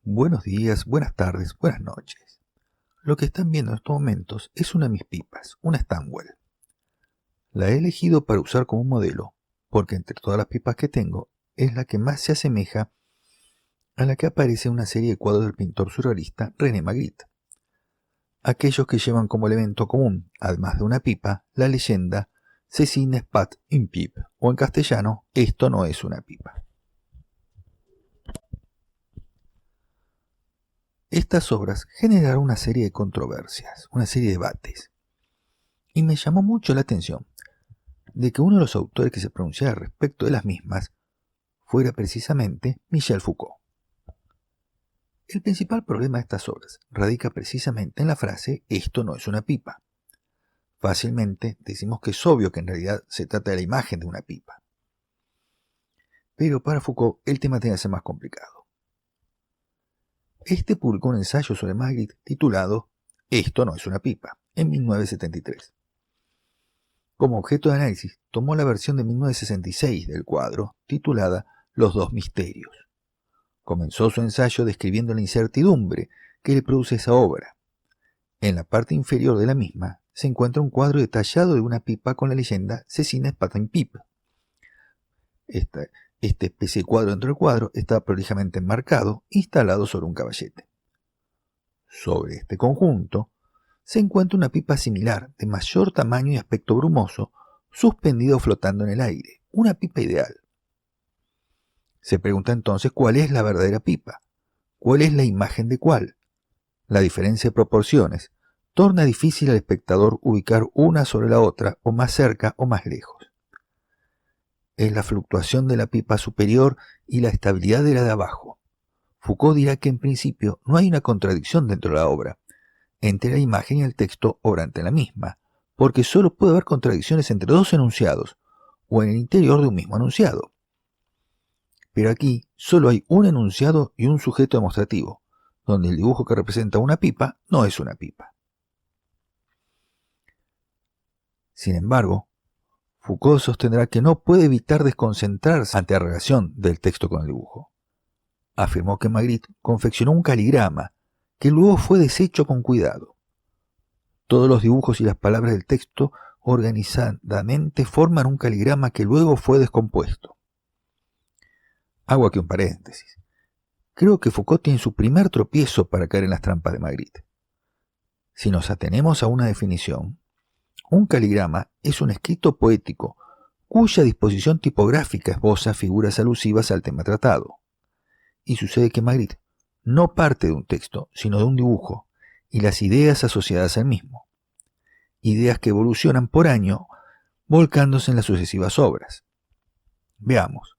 Buenos días, buenas tardes, buenas noches. Lo que están viendo en estos momentos es una de mis pipas, una Stanwell. La he elegido para usar como modelo, porque entre todas las pipas que tengo, es la que más se asemeja a la que aparece en una serie de cuadros del pintor surrealista René Magritte. Aquellos que llevan como elemento común, además de una pipa, la leyenda «Ceci n'est pas une pipe», o en castellano, «Esto no es una pipa». Estas obras generaron una serie de controversias, una serie de debates, y me llamó mucho la atención de que uno de los autores que se pronunciara respecto de las mismas fuera precisamente Michel Foucault. El principal problema de estas obras radica precisamente en la frase «esto no es una pipa». Fácilmente decimos que es obvio que en realidad se trata de la imagen de una pipa. Pero para Foucault el tema tiene que ser más complicado. Este publicó un ensayo sobre Magritte titulado «Esto no es una pipa», en 1973. Como objeto de análisis, tomó la versión de 1966 del cuadro, titulada Los dos misterios. Comenzó su ensayo describiendo la incertidumbre que le produce esa obra. En la parte inferior de la misma se encuentra un cuadro detallado de una pipa con la leyenda «Ceci n'est pas une pipe». Esta especie de cuadro dentro del cuadro está prolijamente enmarcado, instalado sobre un caballete. Sobre este conjunto se encuentra una pipa similar, de mayor tamaño y aspecto brumoso, suspendida o flotando en el aire, una pipa ideal. Se pregunta entonces cuál es la verdadera pipa, cuál es la imagen de cuál. La diferencia de proporciones torna difícil al espectador ubicar una sobre la otra, o más cerca o más lejos. Es la fluctuación de la pipa superior y la estabilidad de la de abajo. Foucault dirá que en principio no hay una contradicción dentro de la obra, entre la imagen y el texto obrante en la misma, porque solo puede haber contradicciones entre dos enunciados, o en el interior de un mismo enunciado. Pero aquí solo hay un enunciado y un sujeto demostrativo, donde el dibujo que representa una pipa no es una pipa. Sin embargo, Foucault sostendrá que no puede evitar desconcentrarse ante la relación del texto con el dibujo. Afirmó que Magritte confeccionó un caligrama que luego fue deshecho con cuidado. Todos los dibujos y las palabras del texto organizadamente forman un caligrama que luego fue descompuesto. Hago aquí un paréntesis. Creo que Foucault tiene su primer tropiezo para caer en las trampas de Magritte. Si nos atenemos a una definición, un caligrama es un escrito poético cuya disposición tipográfica esboza figuras alusivas al tema tratado. Y sucede que Magritte no parte de un texto, sino de un dibujo, y las ideas asociadas al mismo. Ideas que evolucionan por año, volcándose en las sucesivas obras. Veamos.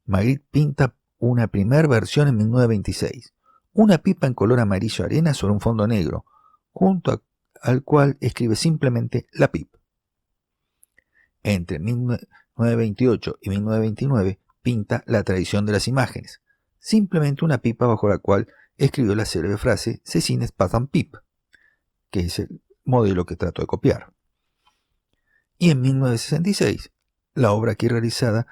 Magritte pinta una primera versión en 1926, una pipa en color amarillo arena sobre un fondo negro, junto al cual escribe simplemente la pipa. Entre 1928 y 1929 pinta La tradición de las imágenes, simplemente una pipa bajo la cual escribió la célebre frase «Ceci n'est pas une pipe», que es el modelo que trato de copiar. Y en 1966, la obra aquí realizada,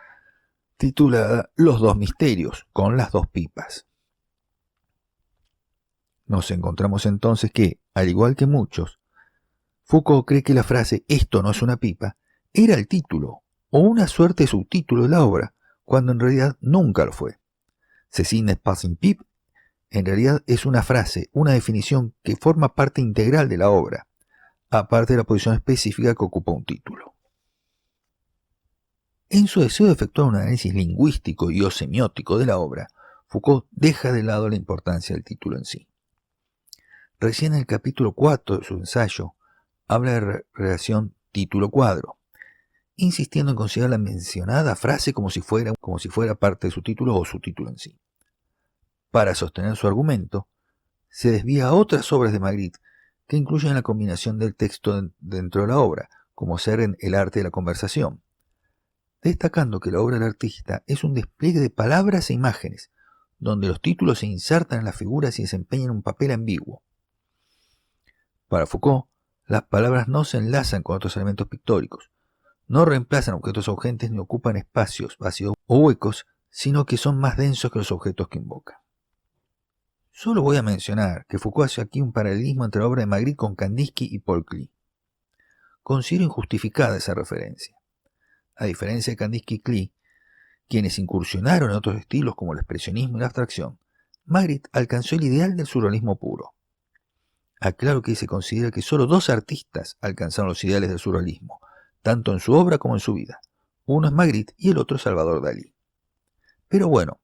titulada Los dos misterios, con las dos pipas. Nos encontramos entonces que, al igual que muchos, Foucault cree que la frase «esto no es una pipa» era el título, o una suerte de subtítulo de la obra, cuando en realidad nunca lo fue. «Ceci n'est pas une pipe» en realidad es una frase, una definición que forma parte integral de la obra, aparte de la posición específica que ocupa un título. En su deseo de efectuar un análisis lingüístico y o semiótico de la obra, Foucault deja de lado la importancia del título en sí. Recién en el capítulo 4 de su ensayo, habla de relación título-cuadro, insistiendo en considerar la mencionada frase como si fuera parte de su título o su título en sí. Para sostener su argumento, se desvía a otras obras de Magritte que incluyen la combinación del texto dentro de la obra, como ser en El arte de la conversación, destacando que la obra del artista es un despliegue de palabras e imágenes, donde los títulos se insertan en las figuras y desempeñan un papel ambiguo. Para Foucault, las palabras no se enlazan con otros elementos pictóricos, no reemplazan objetos urgentes ni ocupan espacios vacíos o huecos, sino que son más densos que los objetos que invocan. Solo voy a mencionar que Foucault hace aquí un paralelismo entre la obra de Magritte con Kandinsky y Paul Klee. Considero injustificada esa referencia. A diferencia de Kandinsky y Klee, quienes incursionaron en otros estilos como el expresionismo y la abstracción, Magritte alcanzó el ideal del surrealismo puro. Aclaro que se considera que solo 2 artistas alcanzaron los ideales del surrealismo, tanto en su obra como en su vida. Uno es Magritte y el otro es Salvador Dalí. Pero bueno,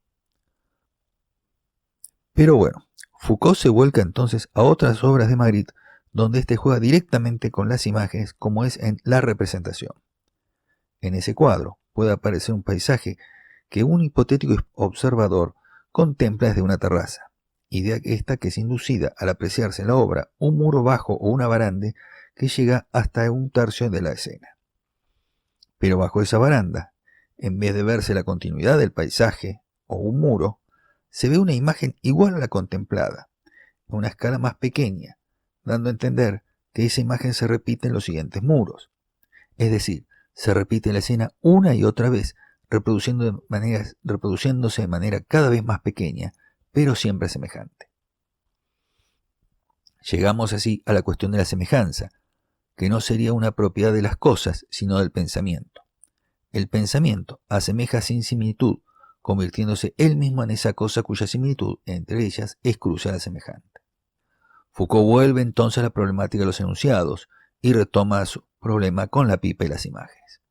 Foucault se vuelca entonces a otras obras de Magritte donde éste juega directamente con las imágenes, como es en La representación. En ese cuadro puede aparecer un paisaje que un hipotético observador contempla desde una terraza, idea esta que es inducida al apreciarse en la obra un muro bajo o una baranda que llega hasta 1/3 de la escena. Pero bajo esa baranda, en vez de verse la continuidad del paisaje o un muro, se ve una imagen igual a la contemplada, a una escala más pequeña, dando a entender que esa imagen se repite en los siguientes muros. Es decir, se repite la escena una y otra vez, reproduciéndose de manera cada vez más pequeña, pero siempre semejante. Llegamos así a la cuestión de la semejanza, que no sería una propiedad de las cosas, sino del pensamiento. El pensamiento asemeja sin similitud, convirtiéndose él mismo en esa cosa cuya similitud entre ellas es crucial a semejante. Foucault vuelve entonces a la problemática de los enunciados y retoma su problema con la pipa y las imágenes.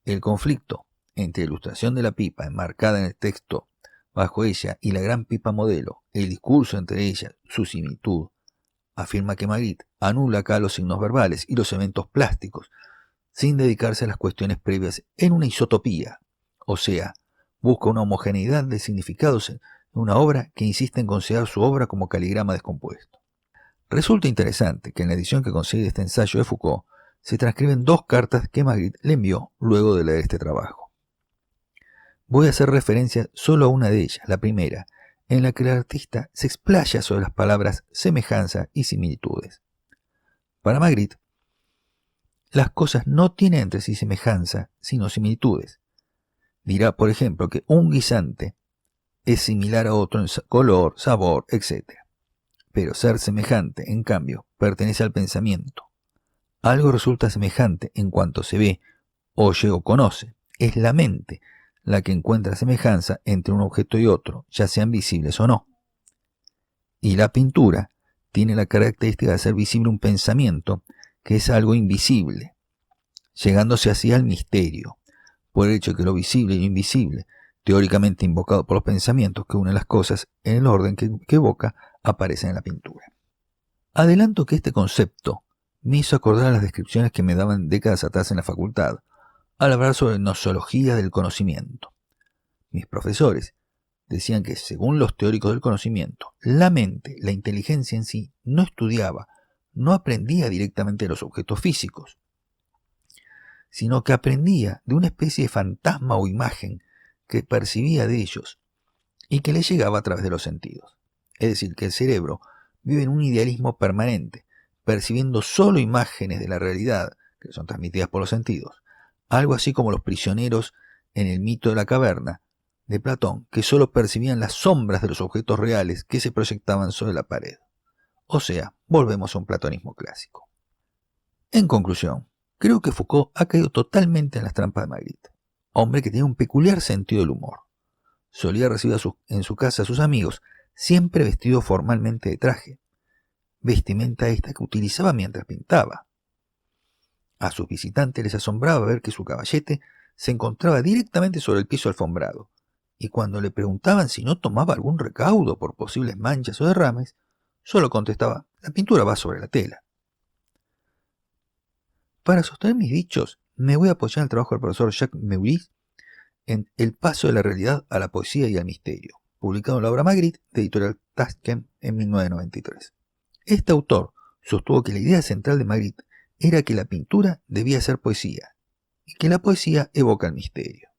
El conflicto entre la ilustración de la pipa enmarcada en el texto bajo ella y la gran pipa modelo, el discurso entre ellas, su similitud, afirma que Magritte anula acá los signos verbales y los eventos plásticos, sin dedicarse a las cuestiones previas en una isotopía, o sea, busca una homogeneidad de significados en una obra que insiste en considerar su obra como caligrama descompuesto. Resulta interesante que en la edición que consigue este ensayo de Foucault se transcriben 2 cartas que Magritte le envió luego de leer este trabajo. Voy a hacer referencia solo a una de ellas, la primera, en la que el artista se explaya sobre las palabras semejanza y similitudes. Para Magritte, las cosas no tienen entre sí semejanza, sino similitudes. Dirá, por ejemplo, que un guisante es similar a otro en color, sabor, etc. Pero ser semejante, en cambio, pertenece al pensamiento. Algo resulta semejante en cuanto se ve, oye o conoce. Es la mente la que encuentra semejanza entre un objeto y otro, ya sean visibles o no. Y la pintura tiene la característica de hacer visible un pensamiento que es algo invisible, llegándose así al misterio, por el hecho de que lo visible y lo invisible, teóricamente invocado por los pensamientos que unen las cosas en el orden que evoca, aparecen en la pintura. Adelanto que este concepto me hizo acordar a las descripciones que me daban décadas atrás en la facultad, al hablar sobre nosología del conocimiento. Mis profesores decían que, según los teóricos del conocimiento, la mente, la inteligencia en sí, no estudiaba, no aprendía directamente de los objetos físicos, sino que aprendía de una especie de fantasma o imagen que percibía de ellos y que le llegaba a través de los sentidos. Es decir, que el cerebro vive en un idealismo permanente, percibiendo solo imágenes de la realidad que son transmitidas por los sentidos, algo así como los prisioneros en el mito de la caverna de Platón, que solo percibían las sombras de los objetos reales que se proyectaban sobre la pared. O sea, volvemos a un platonismo clásico. En conclusión, creo que Foucault ha caído totalmente en las trampas de Magritte, hombre que tenía un peculiar sentido del humor. Solía recibir en su casa a sus amigos, siempre vestido formalmente de traje, vestimenta esta que utilizaba mientras pintaba. A sus visitantes les asombraba ver que su caballete se encontraba directamente sobre el piso alfombrado, y cuando le preguntaban si no tomaba algún recaudo por posibles manchas o derrames, solo contestaba: la pintura va sobre la tela. Para sostener mis dichos, me voy a apoyar en el trabajo del profesor Jacques Meurice en El paso de la realidad a la poesía y al misterio, publicado en la obra Magritte de editorial Taschen en 1993. Este autor sostuvo que la idea central de Magritte era que la pintura debía ser poesía, y que la poesía evoca el misterio.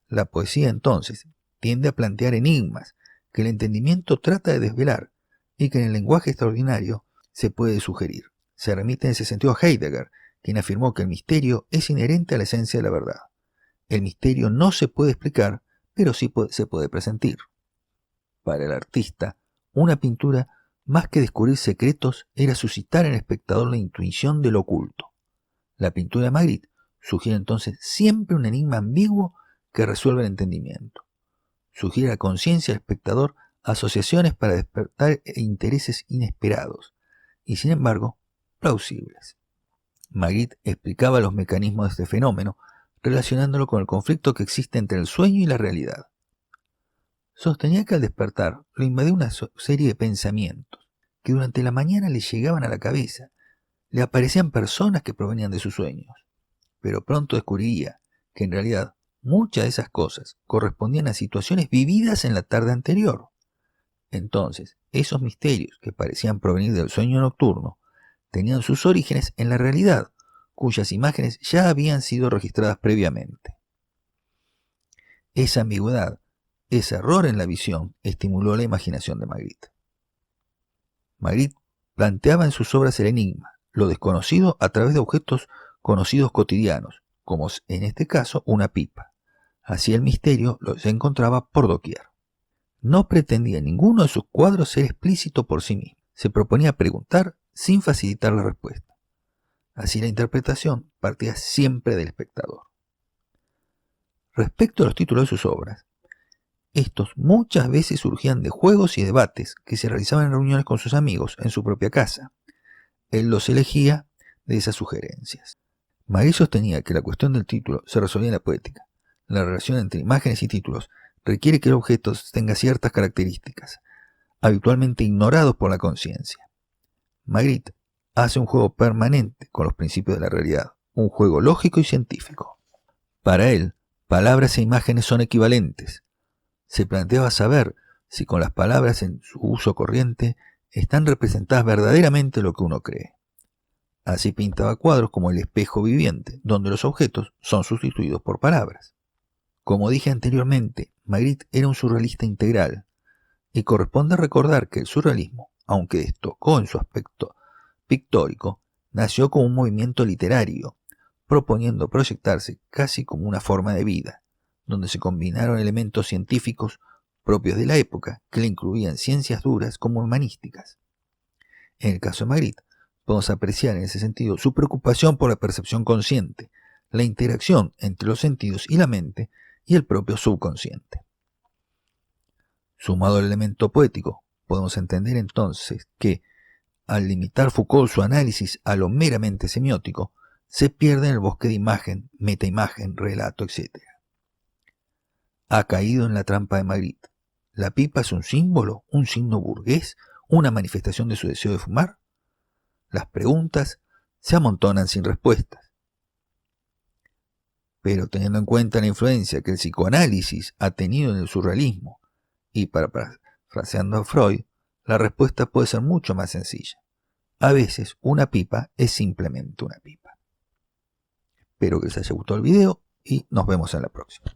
La poesía, entonces, tiende a plantear enigmas que el entendimiento trata de desvelar y que en el lenguaje extraordinario se puede sugerir. Se remite en ese sentido a Heidegger, quien afirmó que el misterio es inherente a la esencia de la verdad. El misterio no se puede explicar, pero sí se puede presentir. Para el artista, una pintura, más que descubrir secretos, era suscitar en el espectador la intuición de lo oculto. La pintura de Magritte sugiere entonces siempre un enigma ambiguo que resuelve el entendimiento. Sugiere a la conciencia del espectador asociaciones para despertar intereses inesperados y, sin embargo, plausibles. Magritte explicaba los mecanismos de este fenómeno relacionándolo con el conflicto que existe entre el sueño y la realidad. Sostenía que al despertar lo invadía una serie de pensamientos que durante la mañana le llegaban a la cabeza. Le aparecían personas que provenían de sus sueños, pero pronto descubriría que en realidad muchas de esas cosas correspondían a situaciones vividas en la tarde anterior. Entonces, esos misterios que parecían provenir del sueño nocturno tenían sus orígenes en la realidad, cuyas imágenes ya habían sido registradas previamente. Esa ambigüedad, ese error en la visión, estimuló la imaginación de Magritte. Magritte planteaba en sus obras el enigma, lo desconocido a través de objetos conocidos cotidianos, como en este caso una pipa. Así el misterio se encontraba por doquier. No pretendía en ninguno de sus cuadros ser explícito por sí mismo. Se proponía preguntar sin facilitar la respuesta. Así la interpretación partía siempre del espectador. Respecto a los títulos de sus obras, estos muchas veces surgían de juegos y debates que se realizaban en reuniones con sus amigos en su propia casa. Él los elegía de esas sugerencias. Magritte sostenía que la cuestión del título se resolvía en la poética. La relación entre imágenes y títulos requiere que el objeto tenga ciertas características, habitualmente ignorados por la conciencia. Magritte hace un juego permanente con los principios de la realidad, un juego lógico y científico. Para él, palabras e imágenes son equivalentes. Se planteaba saber si con las palabras en su uso corriente están representadas verdaderamente lo que uno cree. Así pintaba cuadros como El espejo viviente, donde los objetos son sustituidos por palabras. Como dije anteriormente, Magritte era un surrealista integral, y corresponde recordar que el surrealismo, aunque destacó en su aspecto pictórico, nació como un movimiento literario, proponiendo proyectarse casi como una forma de vida, donde se combinaron elementos científicos propios de la época que le incluían ciencias duras como humanísticas. En el caso de Magritte, podemos apreciar en ese sentido su preocupación por la percepción consciente, la interacción entre los sentidos y la mente y el propio subconsciente. Sumado al elemento poético, podemos entender entonces que, al limitar Foucault su análisis a lo meramente semiótico, se pierde en el bosque de imagen, metaimagen, relato, etc. Ha caído en la trampa de Magritte. ¿La pipa es un símbolo, un signo burgués, una manifestación de su deseo de fumar? Las preguntas se amontonan sin respuestas. Pero teniendo en cuenta la influencia que el psicoanálisis ha tenido en el surrealismo, y parafraseando a Freud, la respuesta puede ser mucho más sencilla. A veces una pipa es simplemente una pipa. Espero que les haya gustado el video y nos vemos en la próxima.